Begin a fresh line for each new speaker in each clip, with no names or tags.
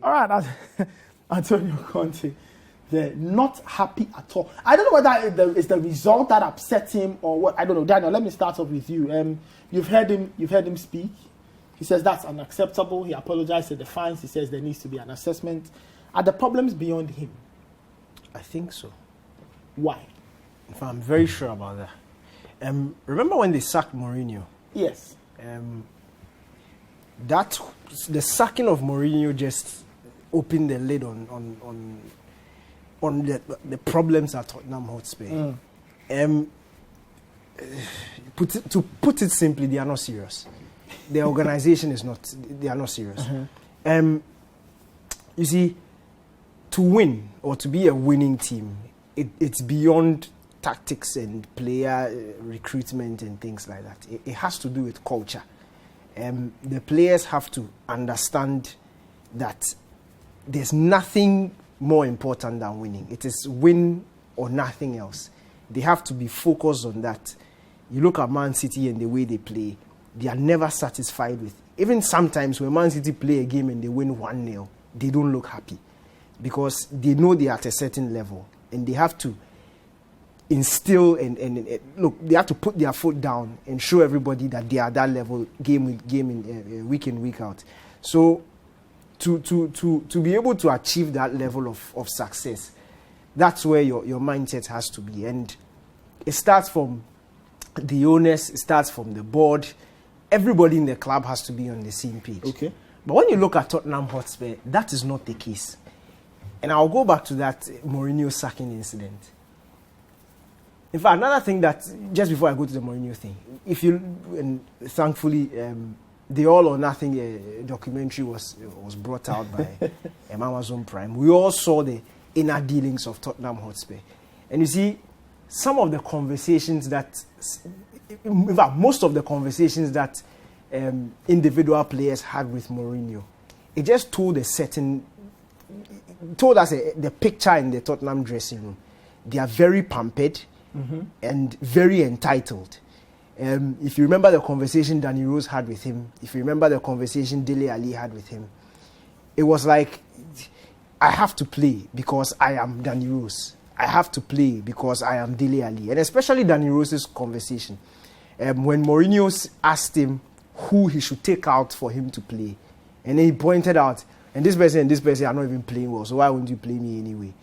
All right, Antonio Conte, they're not happy at all. I don't know whether it's the result that upset him or what. I don't know. Daniel, let me start off with you. You've heard him speak. He says that's unacceptable. He apologized for the fines. He says there needs to be an assessment. Are the problems beyond him?
I think so.
Why?
In fact, I'm very sure about that. Remember when they sacked Mourinho?
Yes.
The sacking of Mourinho just opened the lid on the problems at Tottenham Hotspur. To put it simply, they are not serious. The organization is not. They are not serious. You see, to win or to be a winning team, it's beyond tactics and player recruitment and things like that. It has to do with culture. The players have to understand that there's nothing more important than winning. It is win or nothing else. They have to be focused on that. You look at Man City and the way they play, they are never satisfied with. Even sometimes when Man City play a game and they win 1-0, they don't look happy because they know they are at a certain level and they have to instill and look, they have to put their foot down and show everybody that they are that level game in week in, week out. So to be able to achieve that level of success, that's where your mindset has to be. And it starts from the owners, it starts from the board. Everybody in the club has to be on the same page.
Okay.
But when you look at Tottenham Hotspur, that is not the case. And I'll go back to that Mourinho sacking incident. In fact, another thing that, just before I go to the Mourinho thing, and thankfully, the All or Nothing documentary was brought out by Amazon Prime. We all saw the inner dealings of Tottenham Hotspur. And you see, some of the conversations that, in fact, most of the conversations that individual players had with Mourinho, it just told us the picture in the Tottenham dressing room. They are very pampered and very entitled. If you remember the conversation Danny Rose had with him, if you remember the conversation Dele Alli had with him, it was like, I have to play because I am Danny Rose. I have to play because I am Dele Alli. And especially Danny Rose's conversation. When Mourinho asked him who he should take out for him to play, and then he pointed out, and this person are not even playing well, so why wouldn't you play me anyway?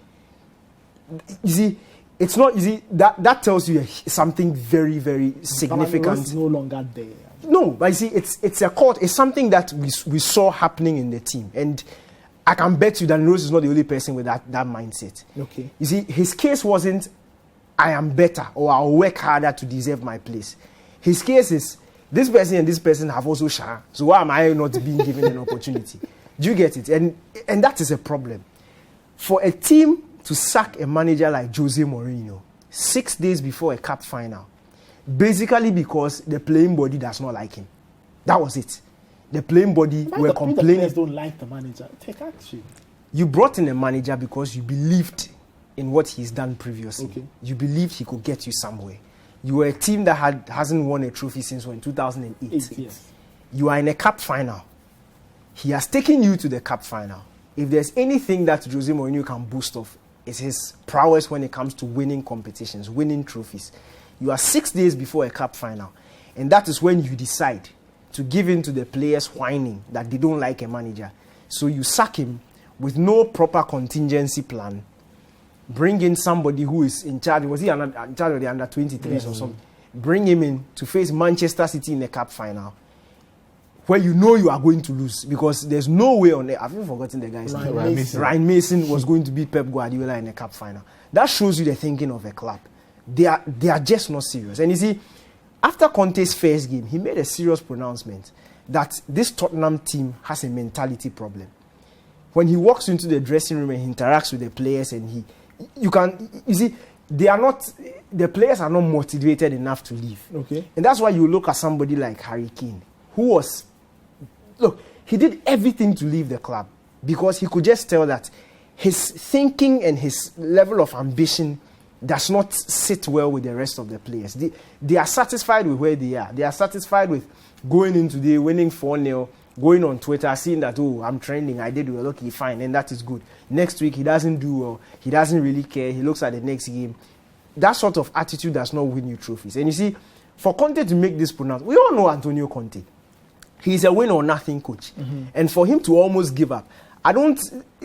You see, it's not easy. That tells you something very, very significant.
It's no longer there.
No, but you see, it's a court. It's something that we saw happening in the team, and I can bet you that Rose is not the only person with that mindset.
Okay.
You see, his case wasn't I am better or I'll work harder to deserve my place. His case is this person and this person have also shine. So why am I not being given an opportunity? Do you get it? And that is a problem. For a team to sack a manager like Jose Mourinho 6 days before a cup final, basically because the playing body does not like him. That was it. The playing body were complaining.
The players don't like the manager. Take action.
You brought in a manager because you believed in what he's done previously.
Okay.
You believed he could get you somewhere. You were a team that hasn't won a trophy since 2008.
Yes.
You are in a cup final. He has taken you to the cup final. If there's anything that Jose Mourinho can boast of, it's his prowess when it comes to winning competitions, winning trophies. You are 6 days before a cup final. And that is when you decide to give in to the players whining that they don't like a manager. So you sack him with no proper contingency plan. Bring in somebody who is in charge. Was he in charge of the under-23s or something? Bring him in to face Manchester City in the cup final, where you know you are going to lose because there's no way on earth. Have you forgotten the guy's name? Ryan Mason was going to beat Pep Guardiola in the cup final. That shows you the thinking of a club. They are just not serious. And you see, after Conte's first game, he made a serious pronouncement that this Tottenham team has a mentality problem. When he walks into the dressing room and he interacts with the players, and you see, the players are not motivated enough to leave.
Okay.
And that's why you look at somebody like Harry Kane, he did everything to leave the club because he could just tell that his thinking and his level of ambition does not sit well with the rest of the players. They are satisfied with where they are. They are satisfied with going in today, winning 4-0, going on Twitter, seeing that, oh, I'm trending, I did well, okay, fine, and that is good. Next week, he doesn't do well, he doesn't really care, he looks at the next game. That sort of attitude does not win you trophies. And you see, for Conte to make this pronouncement, we all know Antonio Conte. He's a win or nothing coach. And for him to almost give up,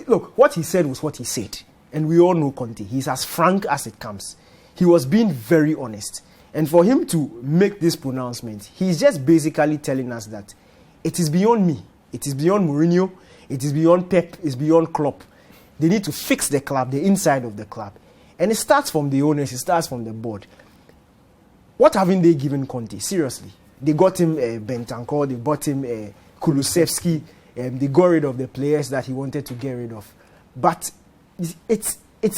look, what he said was what he said. And we all know Conte. He's as frank as it comes. He was being very honest. And for him to make this pronouncement, he's just basically telling us that it is beyond me. It is beyond Mourinho. It is beyond Pep. It's beyond Klopp. They need to fix the club, the inside of the club. And it starts from the owners. It starts from the board. What haven't they given Conte? Seriously. They got him Bentancur. They bought him Kulusevski. They got rid of the players that he wanted to get rid of. But it's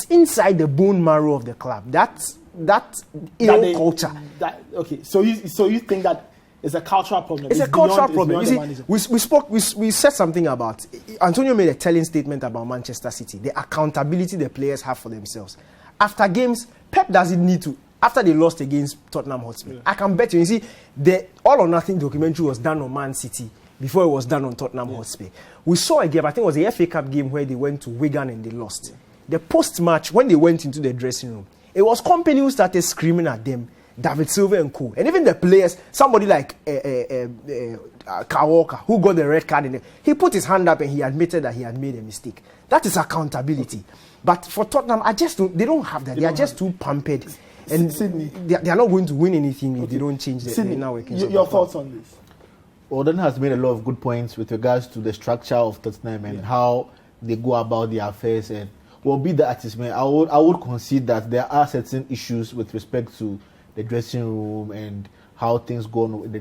inside the bone marrow of the club. That culture.
Okay, so you think that it's a cultural problem?
It's a cultural problem. You see, we said something about Antonio made a telling statement about Manchester City, the accountability the players have for themselves. After games, Pep doesn't need to. After they lost against Tottenham Hotspur, I can bet you. You see, the All or Nothing documentary was done on Man City before it was done on Tottenham Hotspur. We saw a game, I think it was the FA Cup game where they went to Wigan and they lost. The post-match, when they went into the dressing room, it was company who started screaming at them, David Silva and co. And even the players, somebody like Kawalker, who got the red card, he put his hand up and he admitted that he had made a mistake. That is accountability. But for Tottenham, they don't have that. They are just too pampered. And
Sydney,
they are not going to win anything if they don't change the inner workings.
Your thoughts on this?
Odin has made a lot of good points with regards to the structure of Tottenham and how they go about their affairs. And be that as man, I would concede that there are certain issues with respect to the dressing room and how things go on with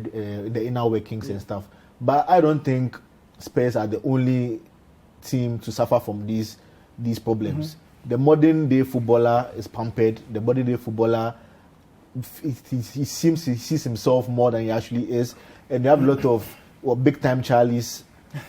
the inner workings and stuff. But I don't think Spurs are the only team to suffer from these problems. The modern day footballer is pampered. The modern day footballer, he sees himself more than he actually is. And you have a lot of big time Charlies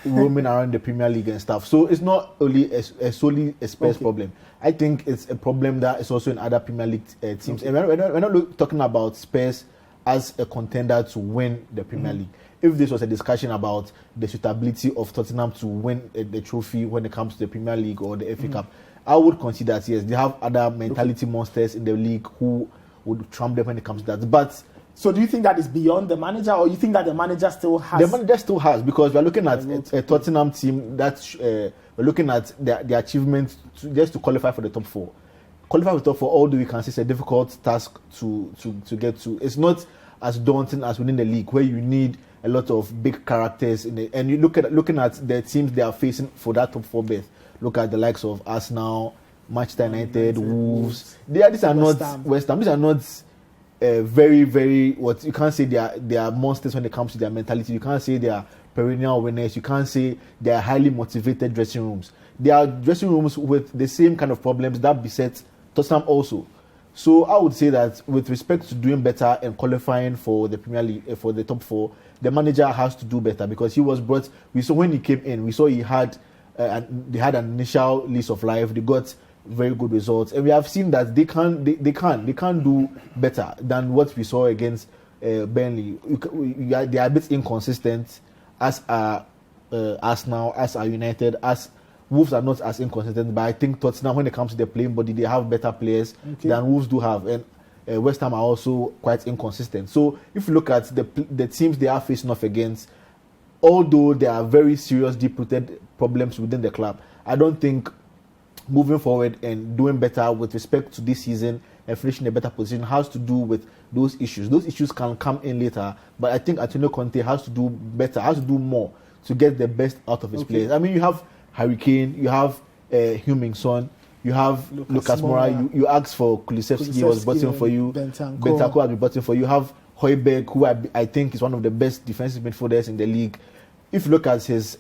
roaming around the Premier League and stuff. So it's not only solely a Spurs problem. I think it's a problem that is also in other Premier League teams. And we're not talking about Spurs as a contender to win the Premier League. If this was a discussion about the suitability of Tottenham to win the trophy when it comes to the Premier League or the FA Cup, I would consider that, yes, they have other mentality monsters in the league who would trump them when it comes to that. But
so do you think that is beyond the manager, or you think that the manager still has?
The manager still has, because we're looking at a Tottenham team that we're looking at the achievements just to qualify for the top four. Qualify for the top four, although we can see it's a difficult task to get to. It's not as daunting as within the league, where you need a lot of big characters and you looking at the teams they are facing for that top four berth. Look at the likes of Arsenal, Manchester United, Wolves. These are not West Ham. These are not very, very, what you can't say they are monsters when it comes to their mentality. You can't say they are perennial winners. You can't say they are highly motivated dressing rooms. They are dressing rooms with the same kind of problems that beset Tottenham also. So I would say that with respect to doing better and qualifying for the Premier League, for the top four, the manager has to do better, because he was brought. We saw when he came in, we saw they had an initial lease of life. They got very good results, and we have seen that they can do better than what we saw against Burnley. They are a bit inconsistent, as are Arsenal, as are United, as Wolves are not as inconsistent. But I think Tottenham, when it comes to their playing body, they have better players than Wolves do have, and West Ham are also quite inconsistent. So if you look at the teams they are facing off against, although there are very serious deep-rooted problems within the club, I don't think moving forward and doing better with respect to this season and finishing a better position has to do with those issues. Those issues can come in later, but I think Antonio Conte has to do better, has to do more to get the best out of his players. I mean, you have Harry Kane, you have Heung-min-son, you have Lucas Moura. You asked for Kulusevski, he was bought in for you. Bentancur has been bought in for you. You have Højbjerg, who I think is one of the best defensive midfielders in the league. If you look at his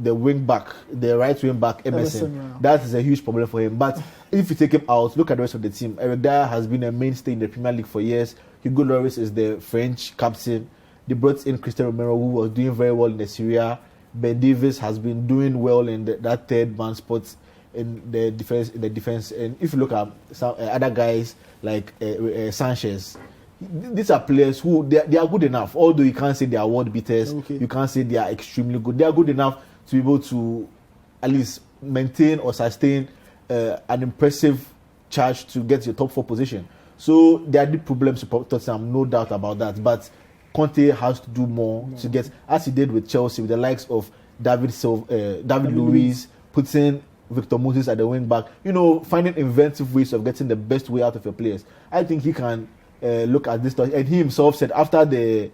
the wing back, the right wing back, Emerson, that is a huge problem for him. But if you take him out, look at the rest of the team. Eric Dyer has been a mainstay in the Premier League for years. Hugo Lloris is the French captain. They brought in Cristian Romero, who was doing very well in the Serie A. Ben Davies has been doing well in that third man spot in the defense. And if you look at some other guys like Sanchez, these are players who they are good enough. Although you can't say they are world beaters,
Okay.
you can't say they are extremely good. They are good enough to be able to at least maintain or sustain an impressive charge to get your top 4 position. So there are deep problems to Tottenham, no doubt about that. But Conte has to do more to get, as he did with Chelsea, with the likes of David Luiz, putting Victor Moses at the wing back, finding inventive ways of getting the best way out of your players. I think he can look at this, and he himself said after the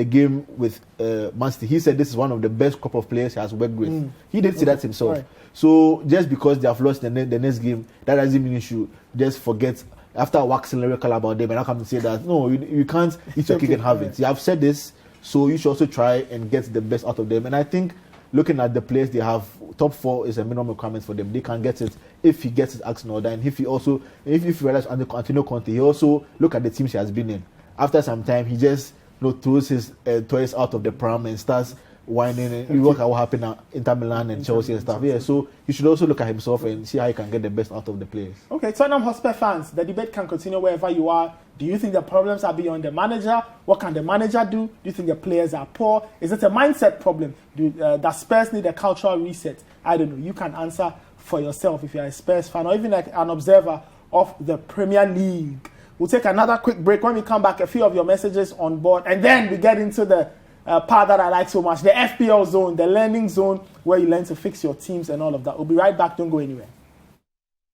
game with Man City, he said this is one of the best crop of players he has worked with. He did say that himself. Right. So just because they have lost the next game, that doesn't mean you should just forget after waxing lyrical about them and not come and say that no, you can't eat your cake and have it. You have said this, so you should also try and get the best out of them. And I think looking at the players they have, top 4 is a minimum requirement for them. They can get it if he gets his acts in order, and if you realize under Antonio Conte, he also look at the teams he has been in. After some time, he just throws his toys out of the pram and starts whining. And you look at what happened at Inter Milan and Chelsea and stuff. Yeah, so you should also look at himself and see how he can get the best out of the players. Okay,
Tottenham Hotspur fans, the debate can continue wherever you are. Do you think the problems are beyond the manager? What can the manager do? Do you think the players are poor? Is it a mindset problem? Does Spurs need a cultural reset? I don't know. You can answer for yourself if you're a Spurs fan or even like an observer of the Premier League. We'll take another quick break. When we come back, a few of your messages on board, and then we get into the part that I like so much, the FPL zone, the learning zone, where you learn to fix your teams and all of that. We'll be right back. Don't go anywhere.